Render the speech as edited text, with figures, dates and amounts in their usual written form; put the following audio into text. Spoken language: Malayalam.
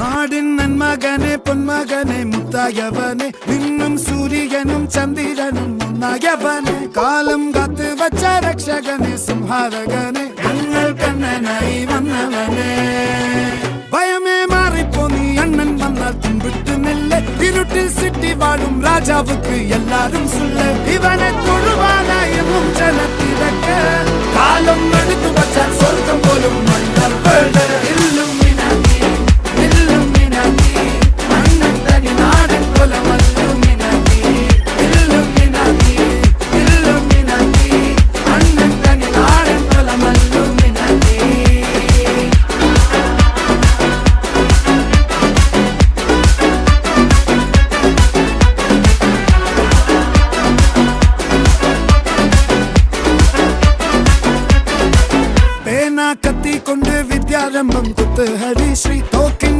നാടിൻ നന്മകനെ പൊന്മകനെ മുത്തായവനെ നിന്നും സൂര്യനും ചന്ദ്രനും ഒന്നായവനെ കാലം കാത്ത് വച്ച രക്ഷകനെ സംഹാരകനെ ഞങ്ങൾ കണ്ണനായി വന്നവനെ ഭയമേ മാറിപ്പോ നീ അണ്ണൻ വന്നാൽ തുമ്പിട്ട് നെല്ല് ഇരുട്ടിൽ സിറ്റി വാഴും രാജാവുക്ക് എല്ലാരും സുല്ല് ഇവനെ തൊഴുവാനായും ജനത്തിരക്ക് കാലം എടുത്തു വച്ചാൽ സ്വർഗം പോലും കത്തി കൊണ്ട് വിദ്യാരംഭം കുത്ത് ഹരിശ്രീ തോക്കിൻ